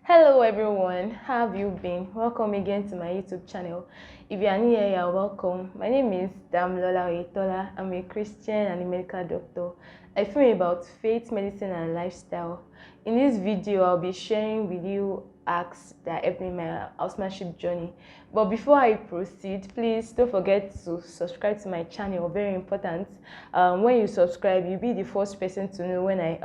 Hello everyone, how have you been? Welcome again to my YouTube channel. If you are new here, you're welcome. My name is Damilola Oyetola. I'm a Christian and a medical doctor. I film about faith, medicine and lifestyle. In this video, I'll be sharing with you hacks that helped me in my housemanship journey. But before I proceed, please don't forget to subscribe to my channel. Very important. When you subscribe, you'll be the first person to know when I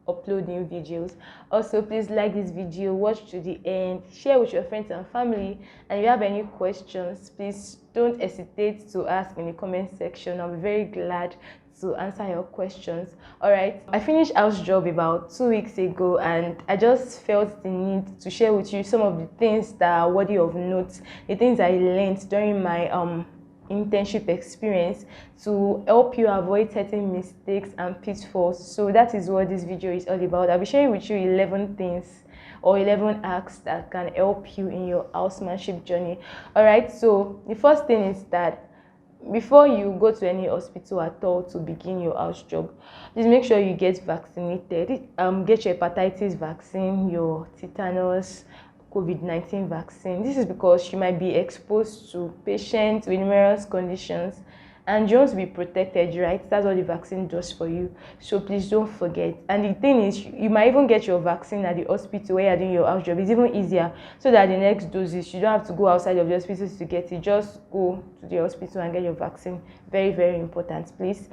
upload new videos. Also, please like this video, watch to the end, share with your friends and family, and if you have any questions, please don't hesitate to ask in the comment section. I'll be very glad to answer your questions. All right, I finished house job about 2 weeks ago, and I just felt the need to share with you some of the things that are worthy of note, the things I learned during my internship experience to help you avoid certain mistakes and pitfalls. So that is what this video is all about. I'll be sharing with you 11 things or 11 hacks that can help you in your housemanship journey. All right, so the first thing is that before you go to any hospital at all to begin your house job, please make sure you get vaccinated. Get your hepatitis vaccine, your tetanus, COVID-19 vaccine. This is because you might be exposed to patients with numerous conditions and you want to be protected, right? That's what the vaccine does for you. So please don't forget. And the thing is, you might even get your vaccine at the hospital where you're doing your house job. It's even easier, so that the next doses, you don't have to go outside of the hospital to get it. Just go to the hospital and get your vaccine. Very, very important, please.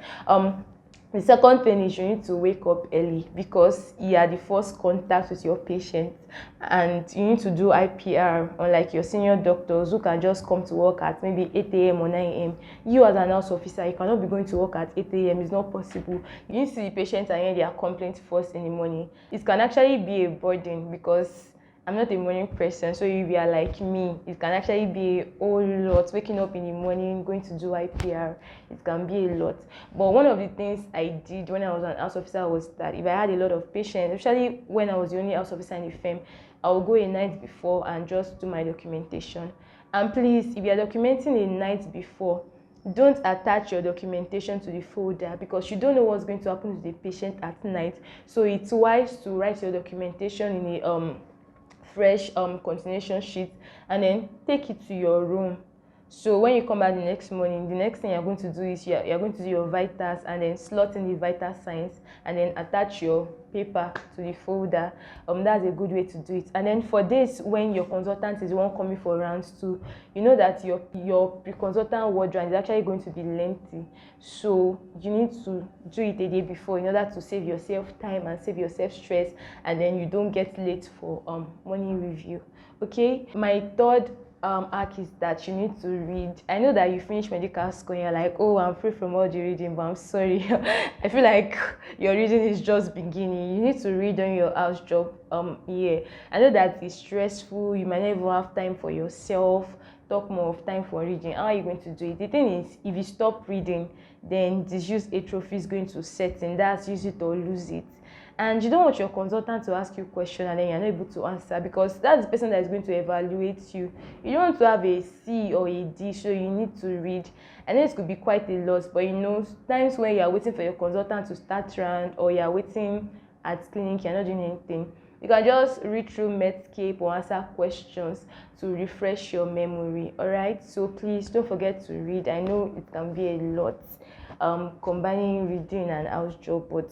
The second thing is you need to wake up early, because you are the first contact with your patient, and you need to do IPR, unlike your senior doctors who can just come to work at maybe 8 a.m. or 9 a.m. You as an house officer, you cannot be going to work at 8 a.m. It's not possible. You need to see the patient and hear their complaints first in the morning. It can actually be a burden, because I'm not a morning person, so if you are like me, it can actually be a whole lot. Waking up in the morning, going to do IPR, it can be a lot. But one of the things I did when I was an house officer was that if I had a lot of patients, especially when I was the only house officer in the firm, I would go a night before and just do my documentation. And please, if you are documenting a night before, don't attach your documentation to the folder, because you don't know what's going to happen to the patient at night. So it's wise to write your documentation in a fresh continuation sheet and then take it to your room. So when you come back the next morning, the next thing you're going to do is you're going to do your vitals and then slot in the vital signs and then attach your paper to the folder. That's a good way to do it. And then for this, when your consultant is the one coming for rounds 2, you know that your pre-consultant ward round is actually going to be lengthy. So you need to do it a day before in order to save yourself time and save yourself stress, and then you don't get late for morning review. Okay, my third hack is that you need to read. I know that you finish medical school and you're like, oh, I'm free from all the reading, but I'm sorry. I feel like your reading is just beginning. You need to read on your house job. Yeah, I know that it's stressful. You might not even have time for yourself. Talk more of time for reading. How are you going to do it? The thing is, if you stop reading, then disease atrophy is going to set in. That's use it or lose it. And you don't want your consultant to ask you a question and then you're not able to answer, because that's the person that is going to evaluate you. You don't want to have a C or a D, so you need to read. And this could be quite a loss, but you know, times when you're waiting for your consultant to start round, or you're waiting at clinic, you're not doing anything, you can just read through Medscape or answer questions to refresh your memory. All right, so please don't forget to read. I know it can be a lot, combining reading and house job, but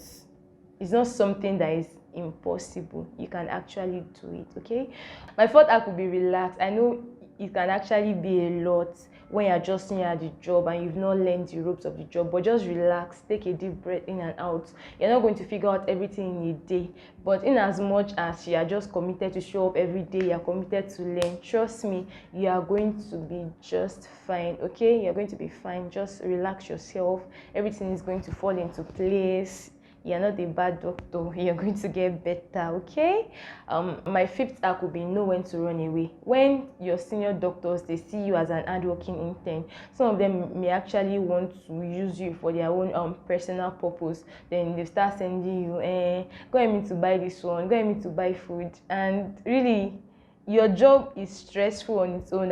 it's not something that is impossible. You can actually do it. Okay, my fourth hack will be relax. I know it can actually be a lot when you're just new at the job and you've not learned the ropes of the job, but just relax, take a deep breath in and out. You're not going to figure out everything in a day, but in as much as you are just committed to show up every day, you're committed to learn, trust me, you are going to be just fine. Okay, you're going to be fine. Just relax yourself. Everything is going to fall into place. You're not a bad doctor. You're going to get better. Okay, my fifth hack will be know when to run away. When your senior doctors, they see you as an hardworking intern, some of them may actually want to use you for their own personal purpose. Then they start sending you, go help me to buy this one, go help me to buy food, and really your job is stressful on its own.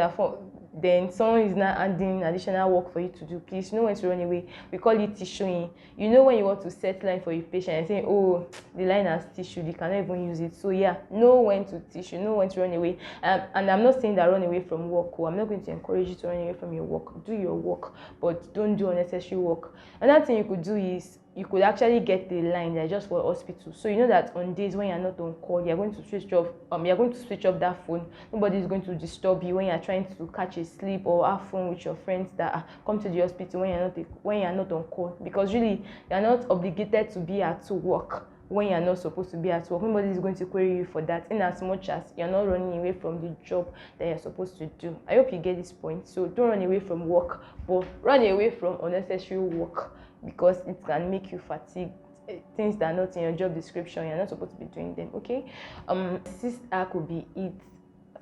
then someone is now adding additional work for you to do, please know when to run away. We call it tissuing. You know when you want to set line for your patient and say, oh, the line has tissue, you cannot even use it. So yeah, know when to tissue, know when to run away. And I'm not saying that run away from work. I'm not going to encourage you to run away from your work. Do your work, but don't do unnecessary work. Another thing you could do is you could actually get the line that just for hospital. So you know that on days when you're not on call, you're going to switch off that phone. Nobody is going to disturb you when you're trying to catch a sleep or have fun with your friends that come to the hospital when you're not on call, because really you're not obligated to be at work when you're not supposed to be at work. Nobody is going to query you for that, in as much as you're not running away from the job that you're supposed to do. I hope you get this point. So don't run away from work, but run away from unnecessary work, because it can make you fatigued. Things that are not in your job description, you're not supposed to be doing them. Okay. Sixth could be eat.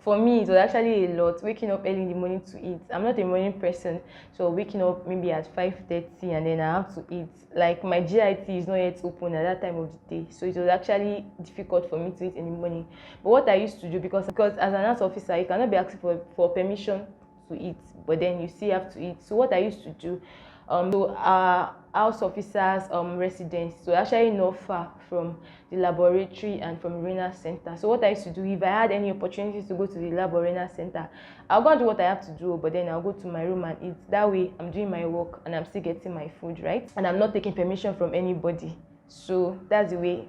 For me, it was actually a lot. Waking up early in the morning to eat. I'm not a morning person, so waking up maybe at 5:30 and then I have to eat. Like my GIT is not yet open at that time of the day, so it was actually difficult for me to eat in the morning. But what I used to do, because as an nurse officer, you cannot be asking for permission to eat, but then you still have to eat. So what I used to do, so our house officers residence, so actually not far from the laboratory and from renal center. So what I used to do, if I had any opportunities to go to the lab or renal center, I'll go and do what I have to do, but then I'll go to my room and eat. That way I'm doing my work and I'm still getting my food, right? And I'm not taking permission from anybody. So that's the way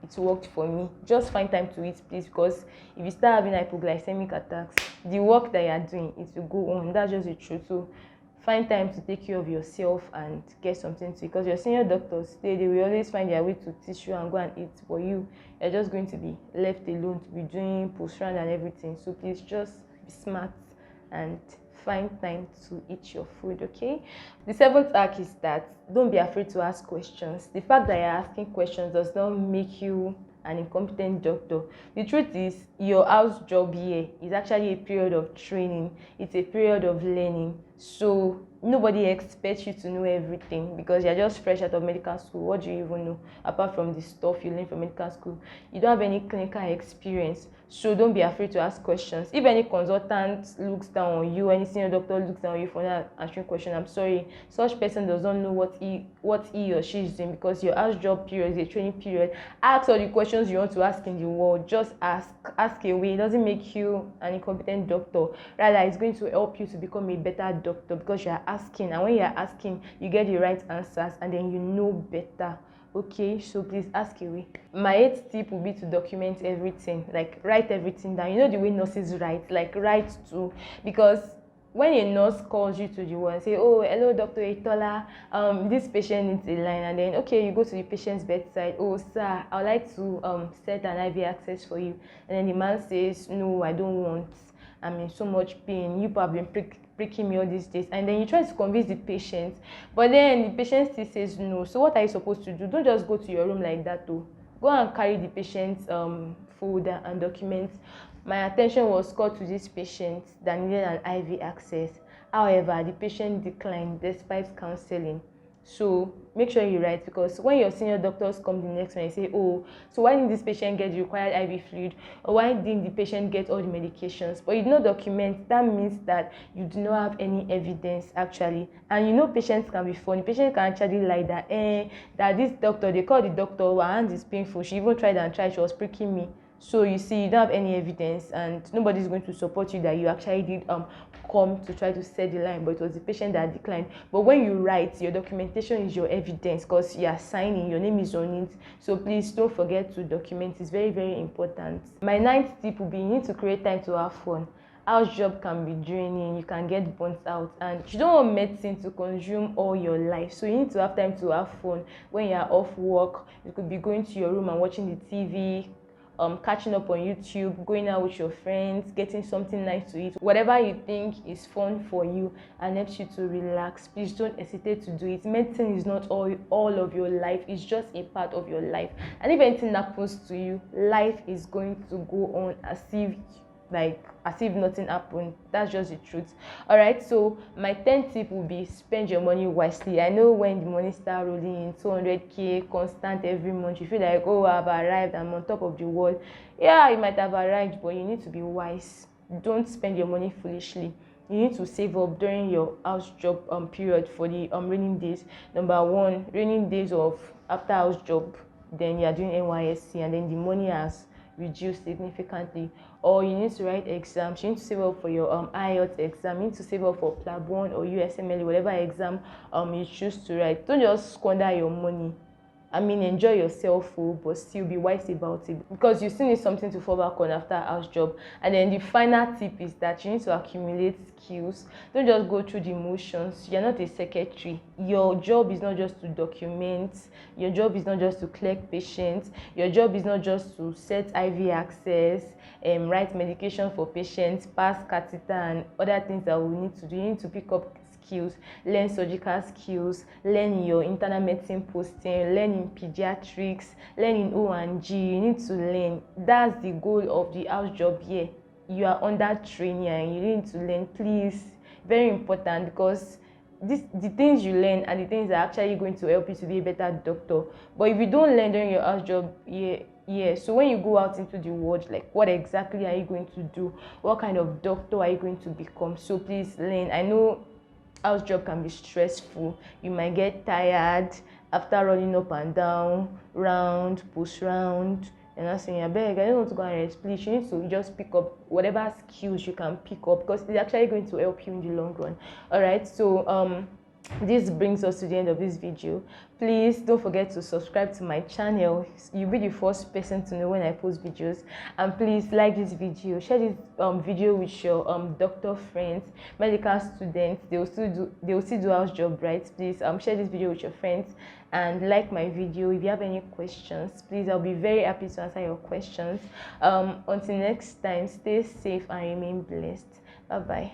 it worked for me. Just find time to eat, please, because if you start having hypoglycemic attacks, the work that you're doing, it will go on. That's just the truth. So find time to take care of yourself and get something to eat, because your senior doctors, they will always find their way to teach you and go and eat. For you're just going to be left alone to be doing post-round and everything. So please just be smart and find time to eat your food. Okay. The seventh hack is that don't be afraid to ask questions. The fact that you're asking questions does not make you an incompetent doctor. The truth is, your house job here is actually a period of training. It's a period of learning. So nobody expects you to know everything, because you're just fresh out of medical school. What do you even know apart from the stuff you learn from medical school? You don't have any clinical experience. So don't be afraid to ask questions. If any consultant looks down on you, any senior doctor looks down on you for not answering questions, I'm sorry, such person does not know what he or she is doing, because your house job period is a training period. Ask all the questions you want to ask in the world. Just ask away. It doesn't make you an incompetent doctor. Rather, it's going to help you to become a better doctor, because you are asking, and when you are asking, you get the right answers, and then you know better. Okay, so please ask away. My 8th tip will be to document everything. Like, write everything down. You know the way nurses write, like write too, because when a nurse calls you to the ward and say, oh, hello, Dr. Oyetola, this patient needs a line, and then okay, you go to the patient's bedside. Oh, sir, I would like to set an IV access for you, and then the man says, no, I don't want, I'm in so much pain, you have been pricking me all these days, and then you try to convince the patient, but then the patient still says no. So what are you supposed to do? Don't just go to your room like that though. Go and carry the patient's folder and documents. My attention was called to this patient that needed an IV access. However, the patient declined despite counseling. So make sure you write, because when your senior doctors come the next one and say, oh, so why didn't this patient get the required IV fluid, or why didn't the patient get all the medications, but you don't document, that means that you do not have any evidence actually. And you know patients can be funny. Patients can actually lie that that this doctor, they call the doctor, my hand is painful, she even tried, she was pricking me. So you see, you don't have any evidence, and nobody's going to support you that you actually did come to try to set the line, but it was the patient that declined. But when you write, your documentation is your evidence, because you are signing, your name is on it. So please don't forget to document. It's very, very important. My 9th tip will be, you need to create time to have fun. House job can be draining, you can get burnt out, and you don't want medicine to consume all your life. So you need to have time to have fun. When you are off work, you could be going to your room and watching the TV, catching up on YouTube, going out with your friends, getting something nice to eat. Whatever you think is fun for you and helps you to relax, please don't hesitate to do it. Medicine is not all of your life, it's just a part of your life. And if anything happens to you, life is going to go on as if nothing happened. That's just the truth. All right, so my 10th tip will be, spend your money wisely. I know when the money start rolling in 200k constant every month, you feel like, oh, I've arrived, I'm on top of the world. Yeah, you might have arrived, but you need to be wise. Don't spend your money foolishly. you need to save up during your house job period for the raining days. Number one, raining days of after house job, then you are doing NYSC, and then the money has reduced significantly. Or you need to write exams, you need to save up for your IELTS exam, you need to save up for PLAB 1 or USMLE, whatever exam you choose to write. Don't just squander your money. I mean, enjoy yourself, but still be wise about it, because you still need something to fall back on after a house job. And then the final tip is that you need to accumulate skills. Don't just go through the motions. You're not a secretary. Your job is not just to document. Your job is not just to collect patients. Your job is not just to set IV access, write medication for patients, pass catheter, and other things that we need to do. You need to pick up skills, learn surgical skills, learn your internal medicine posting, learn in pediatrics, learn in O&G. You need to learn. That's the goal of the house job here. You are under training and you need to learn, please. Very important, because the things you learn are the things that are actually going to help you to be a better doctor. But if you don't learn during your house job, so when you go out into the world, like, what exactly are you going to do? What kind of doctor are you going to become? So please learn. I know house job can be stressful. You might get tired after running up and down, round, post round, and I'm saying, I beg, I don't want to go and rest. Please, you need to just pick up whatever skills you can pick up, because it's actually going to help you in the long run. All right, so this brings us to the end of this video. Please don't forget to subscribe to my channel. You'll be the first person to know when I post videos. And please like this video, share this video with your doctor friends, medical students. They will still do house job, right? Please share this video with your friends and like my video. If you have any questions, please, I'll be very happy to answer your questions. Until next time, stay safe and remain blessed. Bye bye.